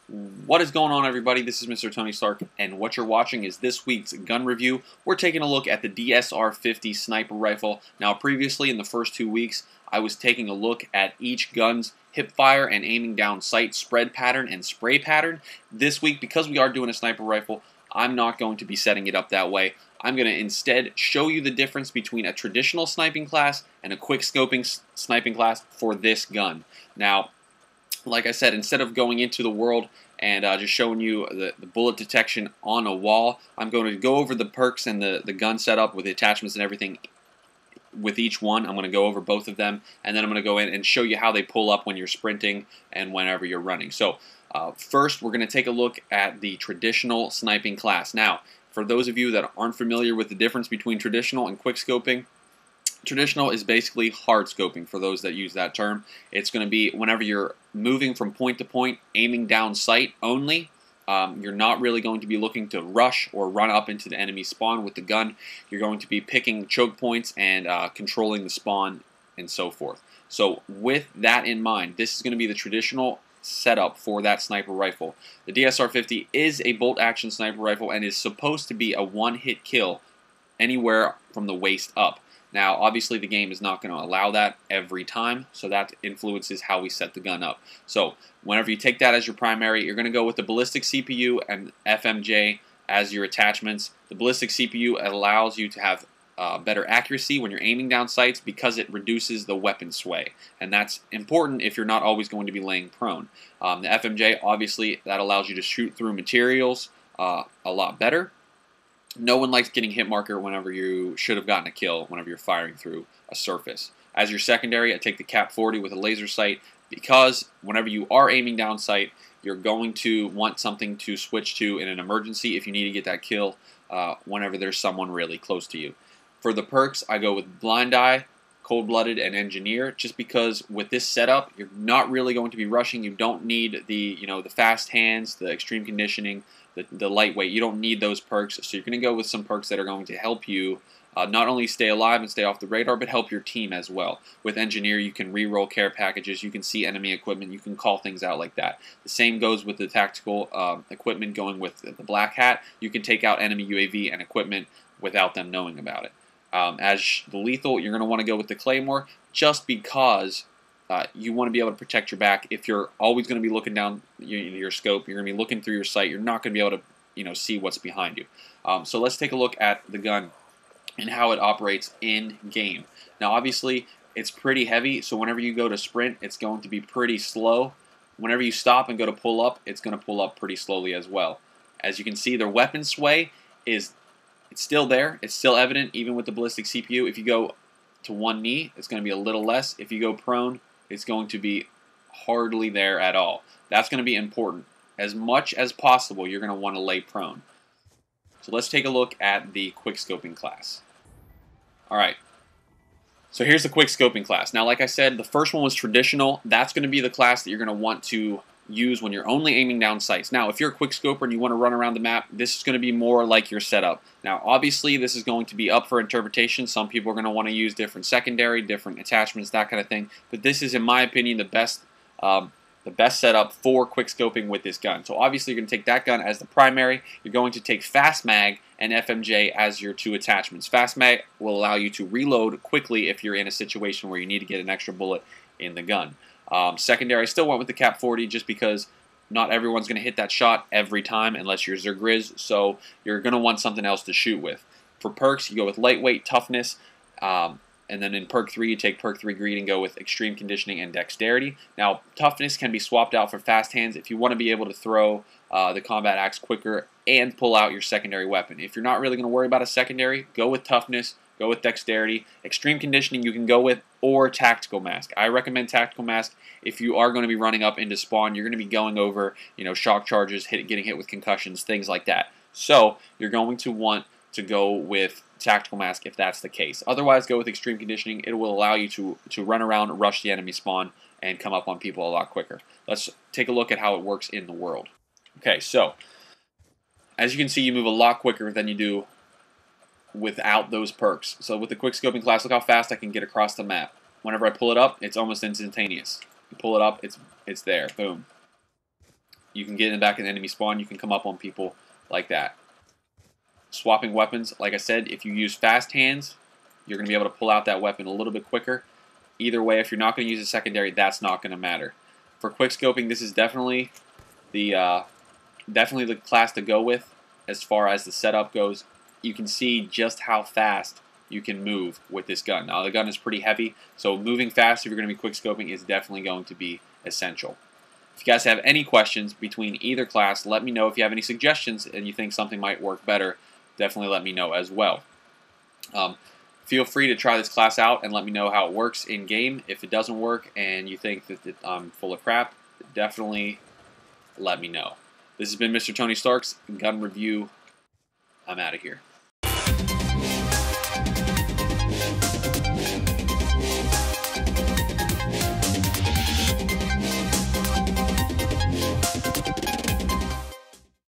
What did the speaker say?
What is going on, everybody? This is Mr. Tony Stark, and what you're watching is this week's gun review. We're taking a look at the DSR 50 sniper rifle. Now, previously in the first 2 weeks, I was taking a look at each gun's hip fire and aiming down sight spread pattern and spray pattern. This week, because we are doing a sniper rifle, I'm not going to be setting it up that way. I'm going to instead show you the difference between a traditional sniping class and a quick scoping sniping class for this gun. Now, like I said, instead of going into the world and just showing you the bullet detection on a wall, I'm going to go over the perks and the gun setup with the attachments and everything with each one. I'm going to go over both of them, and then I'm going to go in and show you how they pull up when you're sprinting and whenever you're running. So first, we're going to take a look at the traditional sniping class. Now, for those of you that aren't familiar with the difference between traditional and quick scoping, traditional is basically hard scoping for those that use that term. It's going to be whenever you're moving from point to point, aiming down sight only. You're not really going to be looking to rush or run up into the enemy spawn with the gun. You're going to be picking choke points and controlling the spawn and so forth. So with that in mind, this is going to be the traditional setup for that sniper rifle. The DSR 50 is a bolt action sniper rifle and is supposed to be a one-hit kill anywhere from the waist up. Now, obviously, the game is not going to allow that every time, so that influences how we set the gun up. So, whenever you take that as your primary, you're going to go with the ballistic CPU and FMJ as your attachments. The ballistic CPU allows you to have better accuracy when you're aiming down sights because it reduces the weapon sway, and that's important if you're not always going to be laying prone. The FMJ, obviously, that allows you to shoot through materials a lot better. No one likes getting hit marker whenever you should have gotten a kill whenever you're firing through a surface. As your secondary, I take the Cap 40 with a laser sight because whenever you are aiming down sight, you're going to want something to switch to in an emergency if you need to get that kill whenever there's someone really close to you. For the perks, I go with Blind Eye, Cold-Blooded, and Engineer, just because with this setup, you're not really going to be rushing. You don't need the fast hands, the extreme conditioning, the lightweight. You don't need those perks, so you're going to go with some perks that are going to help you not only stay alive and stay off the radar, but help your team as well. With Engineer, you can re-roll care packages, you can see enemy equipment, you can call things out like that. The same goes with the tactical equipment going with the Black Hat. You can take out enemy UAV and equipment without them knowing about it. As the lethal, you're going to want to go with the Claymore just because you want to be able to protect your back. If you're always going to be looking down your scope, you're going to be looking through your sight, you're not going to be able to see what's behind you. So let's take a look at the gun and how it operates in game. Now obviously it's pretty heavy, so whenever you go to sprint, it's going to be pretty slow. Whenever you stop and go to pull up, it's going to pull up pretty slowly as well. As you can see, the weapon sway it's still there. It's still evident even with the ballistic CPU. If you go to one knee, it's going to be a little less. If you go prone, it's going to be hardly there at all. That's going to be important. As much as possible, you're going to want to lay prone. So let's take a look at the quick scoping class. Alright, so here's the quick scoping class. Now, like I said, the first one was traditional. That's going to be the class that you're going to want to use when you're only aiming down sights. Now, if you're a quick scoper and you want to run around the map, this is going to be more like your setup. Now, obviously, this is going to be up for interpretation. Some people are going to want to use different secondary, different attachments, that kind of thing. But this is, in my opinion, the best setup for quick scoping with this gun. So obviously, you're going to take that gun as the primary. You're going to take Fast Mag and FMJ as your two attachments. Fast Mag will allow you to reload quickly if you're in a situation where you need to get an extra bullet in the gun. Secondary, I still went with the Cap 40 just because not everyone's going to hit that shot every time unless you're Zergriz, so you're going to want something else to shoot with. For perks, you go with lightweight, toughness, and then in perk 3, you take perk 3 greed and go with extreme conditioning and dexterity. Now, toughness can be swapped out for fast hands if you want to be able to throw the combat axe quicker and pull out your secondary weapon. If you're not really going to worry about a secondary, go with toughness. Go with dexterity. Extreme conditioning you can go with, or tactical mask. I recommend tactical mask if you are going to be running up into spawn. You're going to be going over, shock charges, getting hit with concussions, things like that. So you're going to want to go with tactical mask if that's the case. Otherwise, go with extreme conditioning. It will allow you to run around, rush the enemy spawn, and come up on people a lot quicker. Let's take a look at how it works in the world. Okay, so as you can see, you move a lot quicker than you do without those perks. So with the quick scoping class, look how fast I can get across the map. Whenever I pull it up, it's almost instantaneous. You pull it up, it's there. Boom. You can get in the back of the enemy spawn. You can come up on people like that. Swapping weapons, like I said, if you use fast hands, you're going to be able to pull out that weapon a little bit quicker. Either way, if you're not going to use a secondary, that's not going to matter. For quick scoping, this is definitely the class to go with as far as the setup goes. You can see just how fast you can move with this gun. Now, the gun is pretty heavy, so moving fast if you're going to be quick scoping is definitely going to be essential. If you guys have any questions between either class, let me know. If you have any suggestions and you think something might work better, definitely let me know as well. Feel free to try this class out and let me know how it works in game. If it doesn't work and you think that I'm full of crap, definitely let me know. This has been Mr. Tony Stark's Gun Review. I'm out of here.